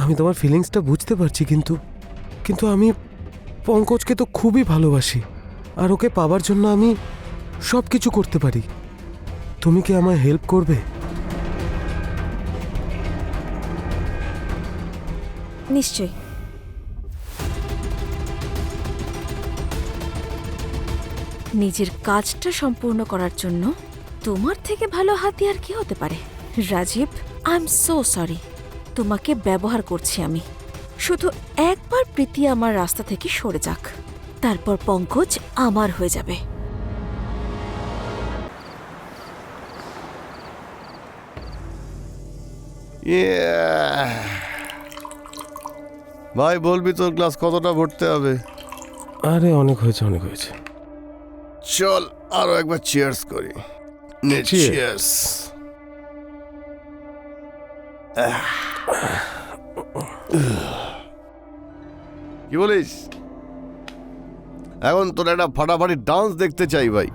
আমি তোমার ফিলিংসটা বুঝতে পারছি, কিন্তু কিন্তু আমি পঙ্কজকে তো খুবই ভালোবাসি, আর ওকে পাবার জন্য আমি সব কিছু করতে পারি। তুমি কি আমায় হেল্প করবে? নিশ্চয়ই। নিজের কাজটা সম্পূর্ণ করার জন্য তোমার থেকে ভালো হাতিয়ার কি হতে পারে? Rajib, I am so sorry, তোমাকে ব্যবহার করছি আমি। শুধু একবার প্রীতি আমার রাস্তা থেকে সরে যাক, তারপর পঙ্কজ আমার হয়ে যাবে। ভাই বলবি তোর গ্লাস কতটা ভরতে হবে? আরে অনেক হয়েছে, অনেক হয়েছে। চল আরো একবার চিয়ার্স করি। চিয়ার্স। কি বলিস? এখন তোর একটা ফাটাফাটি ডান্স দেখতে চাই ভাই।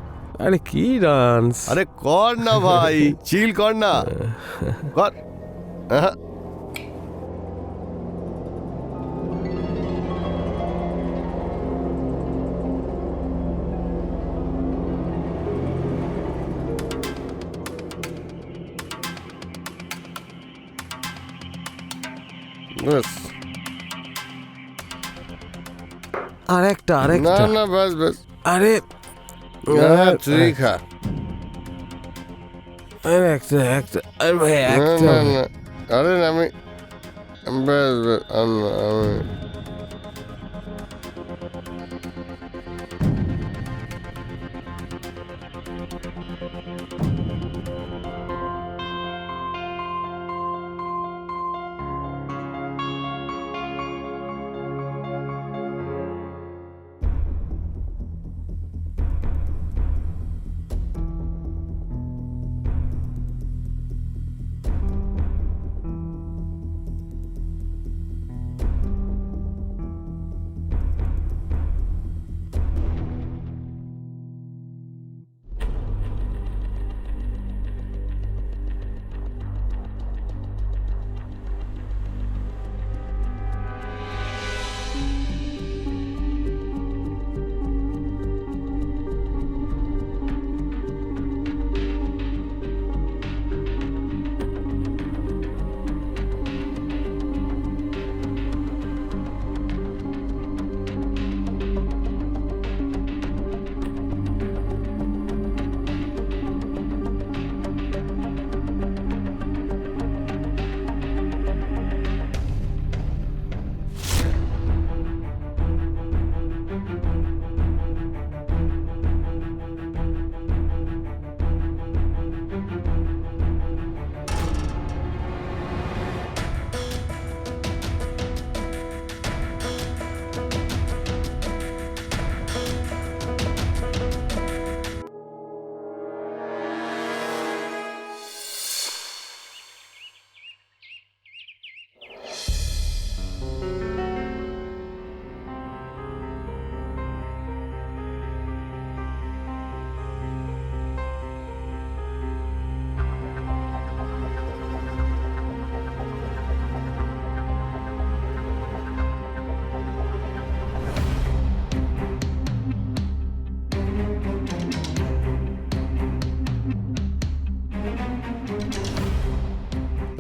আরে কি ডান্স! আরে কর না ভাই, চিল কর না, কর। আরেকটা, না আরেকটা। না, ব্যাস ব্যাস। আরে তুই খা। আরে একটা, একটা। আরে ভাই একটা। না না, আরে আমি ব্যাস ব্যাস, আমি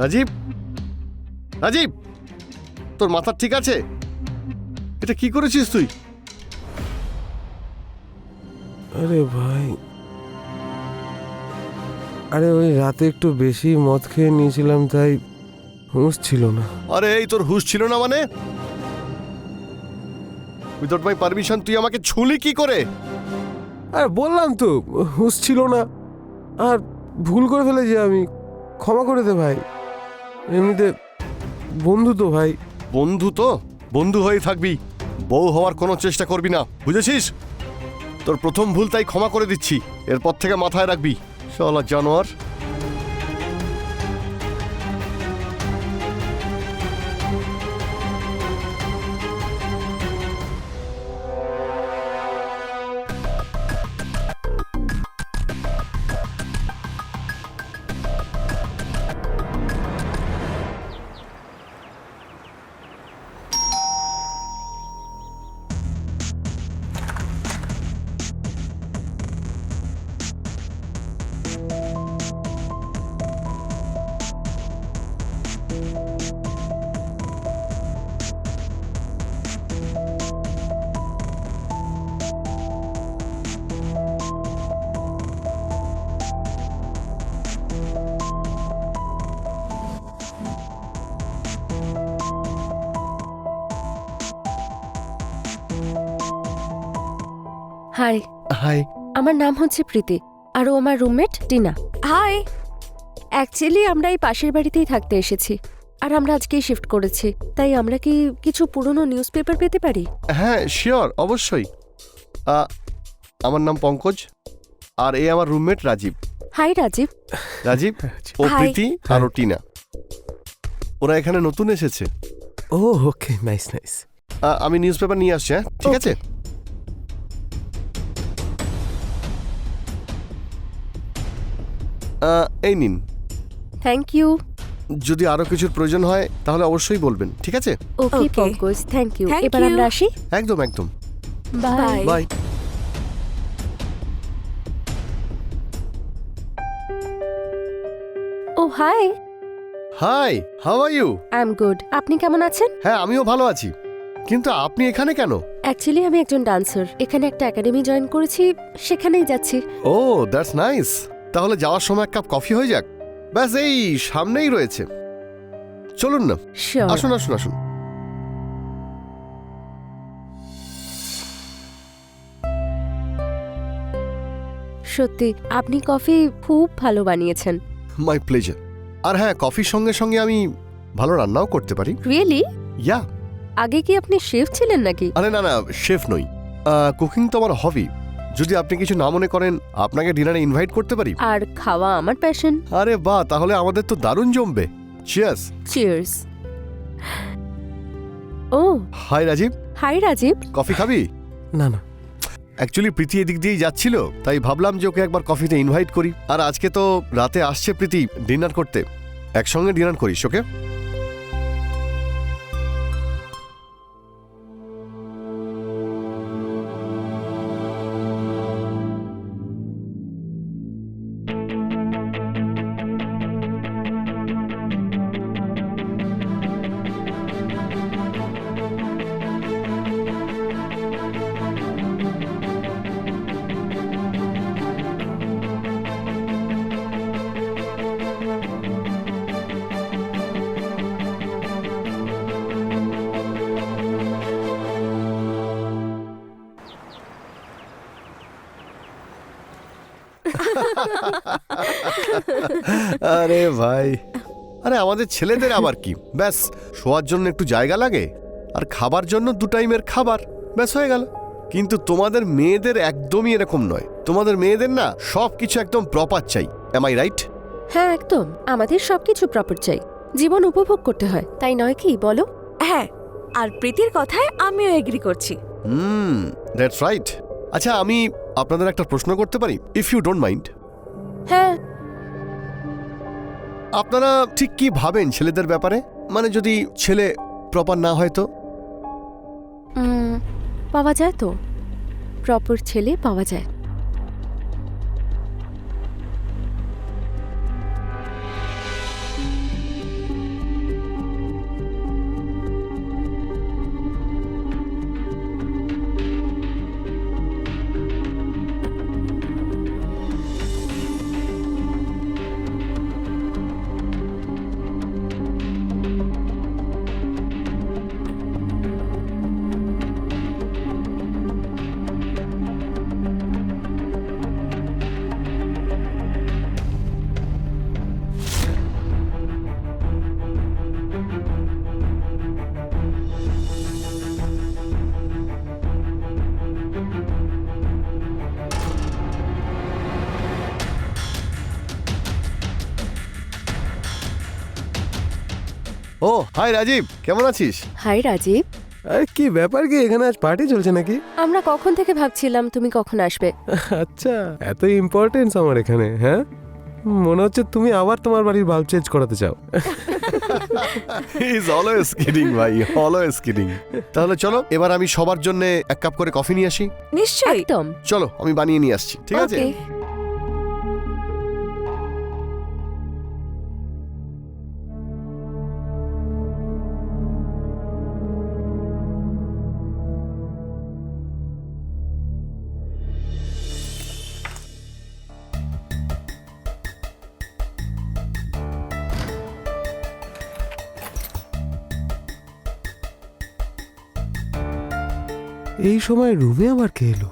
রাজীব, রাজীব, তোর মাথা ঠিক আছে? এটা কি করেছিস তুই? আরে ভাই, আরে ওই রাতে একটু বেশি মদ খেয়ে নিয়েছিলাম, তাই হুঁশ ছিল না। আরে এই তোর হুঁশ ছিল না মানে? উইদাউট মাই পারমিশন তুই আমাকে ছুলি কি করে? আর বললাম তো হুঁশ ছিল না, আর ভুল করে ফেলেছি আমি, ক্ষমা করে দে ভাই। এমনিতে বন্ধু তো ভাই। বন্ধু তো বন্ধু হয়েই থাকবি, বউ হওয়ার কোনো চেষ্টা করবি না, বুঝেছিস? তোর প্রথম ভুল, তাই ক্ষমা করে দিচ্ছি, এরপর থেকে মাথায় রাখবি। শালা জানোয়ার। Hi, hi. আমার নাম হচ্ছে প্রীতি আর ও আমার রুমমেট টিনা। হাই। অ্যাকচুয়ালি আমরা এই পাশের বাড়িতেই থাকতে এসেছি আর আমরা আজকেই শিফট করেছি, তাই আমরা কি কিছু পুরনো নিউজ পেপার পেতে পারি? হ্যাঁ শিওর, অবশ্যই। আমার নাম পঙ্কজ আর এ আমার রুমমেট রাজীব। হাই রাজীব। রাজীব, ও Hi. প্রীতি আর ও টিনা। ওরা এখানে নতুন এসেছে। Oh okay, nice nice. আমি নিউজ পেপার নিয়ে আসছি, হ্যাঁ ঠিক আছে। এই নিন। Thank you. যদি আরো কিছুর প্রয়োজন হয় তাহলে অবশ্যই বলবেন, ঠিক আছে? Okay Okay. Pankaj, thank you. Thank এবার you. আমরা আসি। একদম একদম। Bye. Bye. Bye. Oh hi, hi, how are you? I am good. আপনি কেমন আছেন? হ্যাঁ আমিও ভালো আছি, কিন্তু আপনি এখানে কেন? অ্যাকচুয়ালি আমি একজন ডান্সার, এখানে একটা একাডেমি জয়েন করেছি, সেখানেই যাচ্ছি। ও দ্যাটস নাইস। তাহলে যাওয়ার সময় এক কাপ কফি হয়ে যাক। ব্যাস এই সামনেই রয়েছে, চলুন না। শিওর। আসুন আসুন আসুন। সত্যি আপনি কফি খুব ভালো বানিয়েছেন। My pleasure. আর হ্যাঁ, কফির সঙ্গে সঙ্গে আমি ভালো রান্নাও করতে পারি। রিয়েলি? ইয়া। আগে কি আপনি শেফ ছিলেন নাকি? আরে না না, শেফ নই। কুকিং তো আমার হবি। যদি আপনি কিছু না মনে করেন আপনাকে ডিনারে ইনভাইট করতে পারি। আর খাওয়া আমার প্যাশন। আরে বাহ, তাহলে আমাদের তো দারুণ জমবে। চিয়ার্স। চিয়ার্স। ও hi Rajib, hi Rajib. Coffee খাবি? না না, অ্যাকচুয়ালি প্রীতি এদিক দিয়েই যাচ্ছিল, তাই ভাবলাম যে ওকে একবার কফিতে ইনভাইট করি। আর আজকে তো রাতে আসছে প্রীতি ডিনার করতে, একসঙ্গে ডিনার করিস ওকে? আরে ভাই, আরে আমাদের ছেলেদের আবার কি, ব্যাস শোয়ার জন্য একটু জায়গা লাগে আর খাবার জন্য 2 টাইমের খাবার, ব্যাস হয়ে গেল। কিন্তু তোমাদের মেয়েদের একদমই এরকম নয়। তোমাদের মেয়েদের না সব কিছু একদম প্রপার চাই। Am I right? হ্যাঁ একদম, আমাদের সবকিছু প্রপার চাই, জীবন উপভোগ করতে হয়, তাই নয় কি বলো? হ্যাঁ, আর প্রীতির কথায় আমিও এগ্রি করছি। That's right. আচ্ছা, আমি আপনাদের একটা প্রশ্ন করতে পারি, ইফ ইউ ডোন্ট মাইন্ড? হ্যাঁ। আপনারা ঠিক কি ভাবেন ছেলেদের ব্যাপারে? মানে যদি ছেলে প্রপার না হয় তো? পাওয়া যায় তো, প্রপার ছেলে পাওয়া যায়। ও হাই রাজীব, কেমন আছিস? হাই রাজীব। আরে কি ব্যাপার, কি এখানে আজ পার্টি চলছে নাকি? আমরা কখন থেকে ভাবছিলাম তুমি কখন আসবে। আচ্ছা, এত ইম্পর্টেন্স আমার এখানে? হ্যাঁ, মনে হচ্ছে তুমি আবার তোমার বাড়ির বাল্ব চেঞ্জ করাতে চাও। হি ইজ অলওয়েজ কিডিং ভাই, অলওয়েজ কিডিং। তাহলে চলো এবার আমি সবার জন্য 1 কাপ করে কফি নিয়ে আসি। নিশ্চয়ই। একদম। চলো আমি বানিয়ে নিয়ে আসছি, ঠিক আছে? ওকে। এই সময় রুমে আবার কে এলো?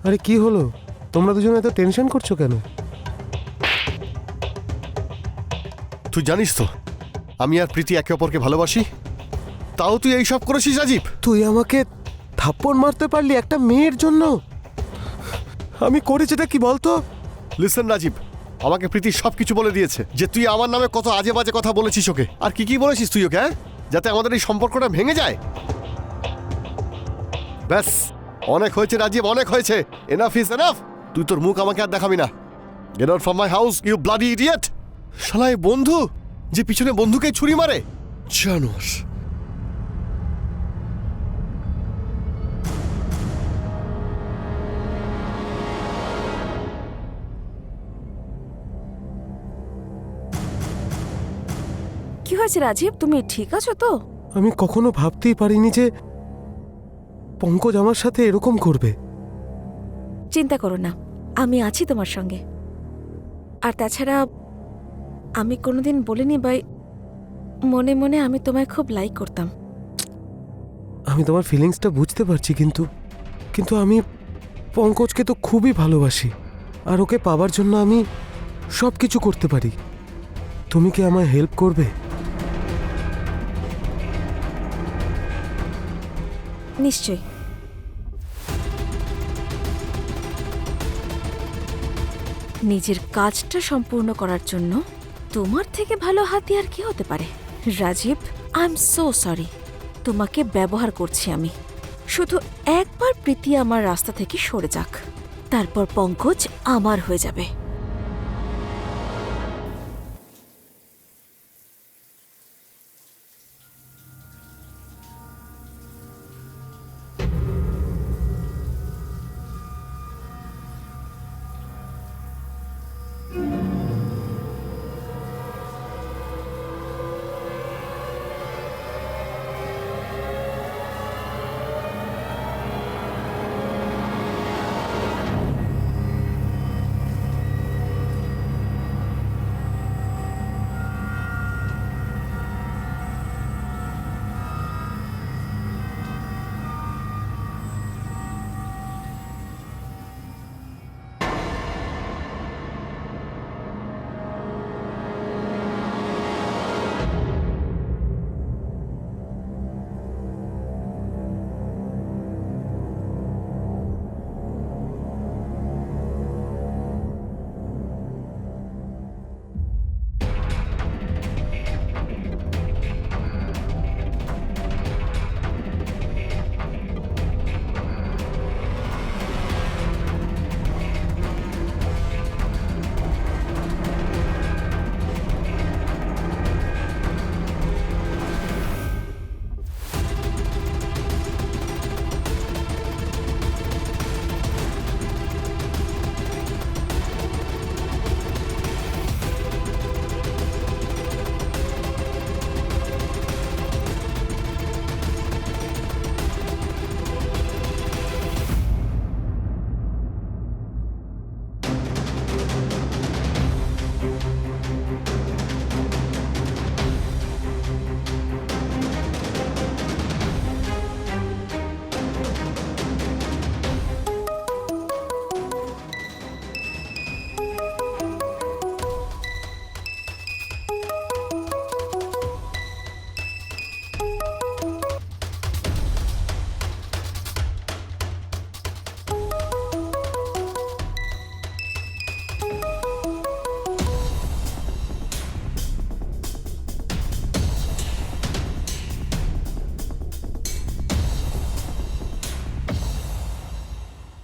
আরে কি হলো, তোমরা দুজনে এত টেনশন করছো কেন? তুই জানিস তো আমি আর প্রীতি একে অপরকে ভালোবাসি, তাও তুই এইসব করেছিস রাজীব। তুই আমাকে থাপ্পড় মারতে পারলি একটা মেয়ের জন্য? আমি করেছিটা কি বলতো? লিসেন রাজীব, আমাকে প্রীতি সব কিছু বলে দিয়েছে যে তুই আমার নামে কত আজে বাজে কথা বলেছিস ওকে। আর কি কি বলেছিস তুই ওকে, হ্যাঁ? যাতে আমাদের এই সম্পর্কটা ভেঙে যায়। ব্যাস, অনেক হয়েছে রাজীব, অনেক হয়েছে। Enough is enough. তুই তোর মুখ আমাকে আর দেখাবি না। Get out from my house you bloody idiot. শালা এই বন্ধু যে পিছনে বন্ধুকে ছুরি মারে, জানোস। কি হয়েছে রাজীব, তুমি ঠিক আছো তো? আমি কখনো ভাবতেই পারিনি যে পঙ্কজ আমার সাথে এরকম করবে। চিন্তা করো না, আমি আছি তোমার সঙ্গে। আর তাছাড়া আমি কোনোদিন বলিনি ভাই, মনে মনে আমি তোমায় খুব লাইক করতাম। আমি তোমার ফিলিংসটা বুঝতে পারছি, কিন্তু কিন্তু আমি পঙ্কজকে তো খুবই ভালোবাসি, আর ওকে পাবার জন্য আমি সব কিছু করতে পারি। তুমি কি আমায় হেল্প করবে? নিশ্চয়ই। নিজের কাজটা সম্পূর্ণ করার জন্য তোমার থেকে ভালো হাতিয়ার কি হতে পারে? Rajib, I am so sorry. তোমাকে ব্যবহার করছি আমি। শুধু একবার প্রীতি আমার রাস্তা থেকে সরে যাক, তারপর পঙ্কজ আমার হয়ে যাবে।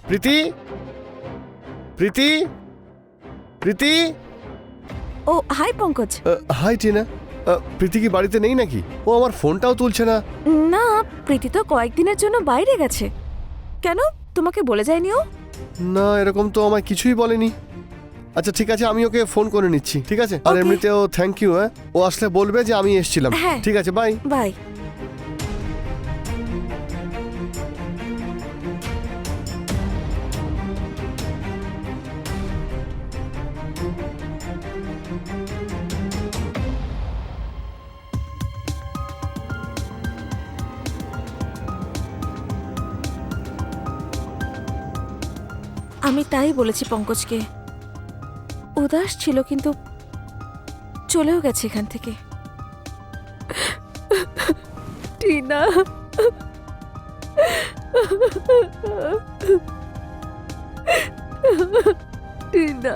প্রীতি, প্রীতি, প্রীতি। ও হাই পঙ্কজ। হাই টিনা। প্রীতি কি বাড়িতে নেই নাকি? ও আমার ফোনটাও তুলছে না। না, প্রীতি তো কয়েকদিনের জন্য বাইরে গেছে। কেন, তোমাকে বলে যায়নি ও? না, এরকম তো আমায় কিছুই বলেনি। আচ্ছা ঠিক আছে, আমি ওকে ফোন করে নিচ্ছি, ঠিক আছে? আর Okay. এমনিতেও থ্যাংক ইউ। হ্যাঁ, ও আসলে বলবে যে আমি এসেছিলাম। হ্যাঁ। ঠিক আছে, বাই। বাই। আমি তাই বলেছি পঙ্কজকে, উদাস ছিল কিন্তু চলেও গেছে এখান থেকে। টিনা, টিনা।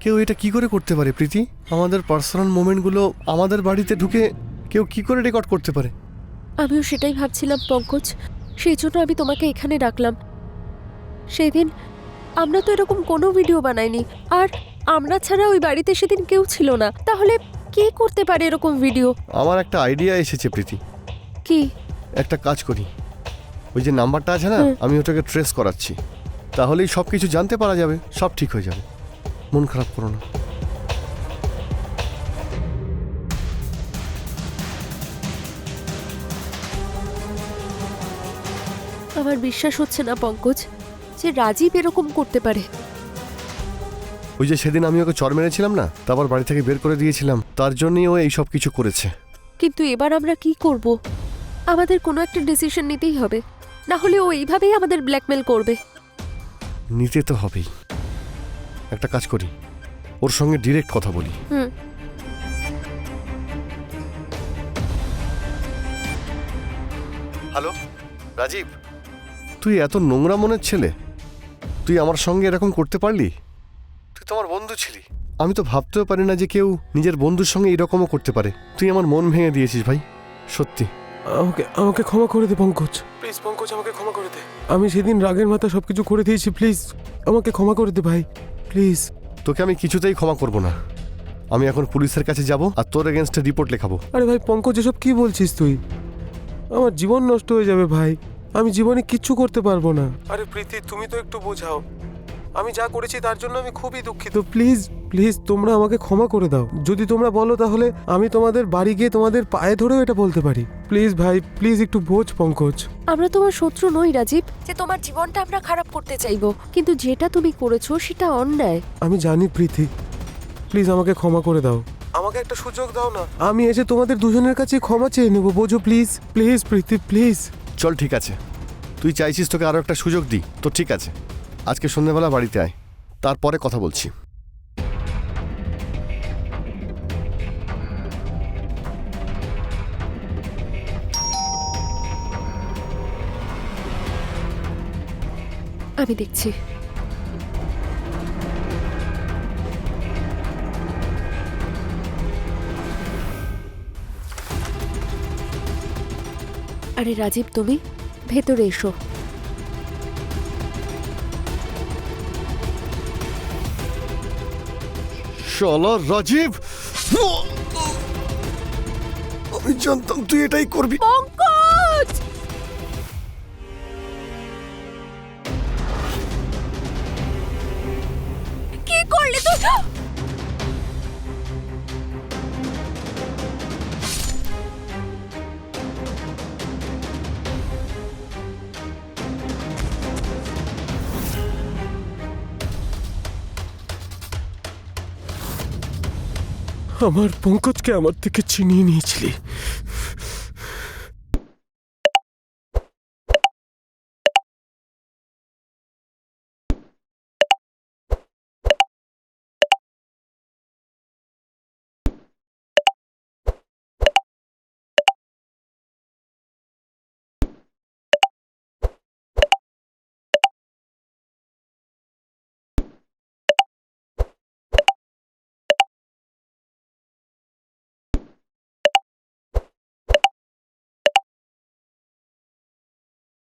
কেউ এটা কি করে করতে পারে প্রীতি? আমাদের পার্সোনাল মোমেন্টগুলো আমাদের বাড়িতে ঢুকে কেউ কি করে রেকর্ড করতে পারে? আমিও সেটাই ভাবছিলাম পঙ্কজ, সেই জন্য আমি তোমাকে এখানে ডাকলাম। সেই দিন আমরা তো এরকম কোনো ভিডিও বানাইনি, আর আমরা ছাড়া ওই বাড়িতে সেদিন কেউ ছিল না। তাহলে কে করতে পারে এরকম ভিডিও? আমার একটা আইডিয়া এসেছে প্রীতি। কি? একটা কাজ করি, ওই যে নাম্বারটা আছে না, আমি ওটাকে ট্রেস করাচ্ছি, তাহলেই সব কিছু জানতে পারা যাবে, সব ঠিক হয়ে যাবে। মন খারাপ করো না। আমার বিশ্বাস হচ্ছে না পঙ্কজ যে রাজীব এরকম করতে পারে। ওই যে সেদিন আমি ওকে চর মেরেছিলাম না, তারপর বাড়ি থেকে বের করে দিয়েছিলাম, তার জন্যই ও এই সব কিছু করেছে। কিন্তু এবার আমরা কি করব? আমাদের কোনো একটা ডিসিশন নিতেই হবে, না হলে ও এইভাবেই আমাদের ব্ল্যাকমেল করবে। নিতে তো হবেই। একটা কাজ করি, ওর সঙ্গে ডিরেক্ট কথা বলি। হুম। হ্যালো রাজীব, তুই এত নোংরা মনের ছেলে, তুই আমার সঙ্গে এরকম করতে পারলি? তুই তো আমার বন্ধু ছিলি, আমি তো ভাবতেও পারি না যে কেউ নিজের বন্ধুর সঙ্গে এরকমও করতে পারে। তুই আমার মন ভেঙে দিয়েছিস ভাই, সত্যি। আমাকে আমাকে ক্ষমা করে দে পঙ্কজ, প্লিজ পঙ্কজ, আমাকে ক্ষমা করে দে। আমি সেদিন রাগের মাথা সবকিছু করে দিয়েছি, প্লিজ আমাকে ক্ষমা করে দে ভাই, প্লিজ। তোকে আমি কিছুতেই ক্ষমা করব না। আমি এখন পুলিশের কাছে যাব আর তোর এগেনস্টে রিপোর্ট লেখাবো। আরে ভাই পঙ্কজ, এসব কি বলছিস তুই? আমার জীবন নষ্ট হয়ে যাবে ভাই, আমি জীবনে কিচ্ছু করতে পারবো না। আরে প্রীতি, তুমি তো একটু বোঝাও, আমি যা করেছি তার জন্য আমি খুবই দুঃখিত। প্লিজ প্লিজ তোমরা আমাকে ক্ষমা করে দাও। যদি তোমরা বলো তাহলে আমি তোমাদের বাড়ি গিয়ে তোমাদের পায়ে ধরেও এটা বলতে পারি। প্লিজ ভাই, প্লিজ একটু বোঝ পঙ্কজ। আমরা তোমার শত্রু নই রাজীব, যে তোমার জীবনটা আমরা খারাপ করতে চাইবো, কিন্তু যেটা তুমি করেছো সেটা অন্যায়। আমি জানি প্রীতি, প্লিজ আমাকে ক্ষমা করে দাও, আমাকে একটা সুযোগ দাও না। আমি এসে তোমাদের দুজনের কাছে ক্ষমা চেয়ে নেবো, বোঝো? Please please Priti, please. চল ঠিক আছে, তুই চাইছিস তোকে আরও একটা সুযোগ দিই, তো ঠিক আছে, আজকে সন্ধ্যেবেলা বাড়িতে আয়, তারপরে কথা বলছি। আমি দেখছি। আরে রাজীব, তুমি ভেতরে এসো। শালা রাজীব, আমি জানতাম তুই এটাই করবি। পঙ্কজ! কি করলে তুই? আমার পঙ্কজকে আমার থেকে ছিনিয়ে নিয়েছিলি।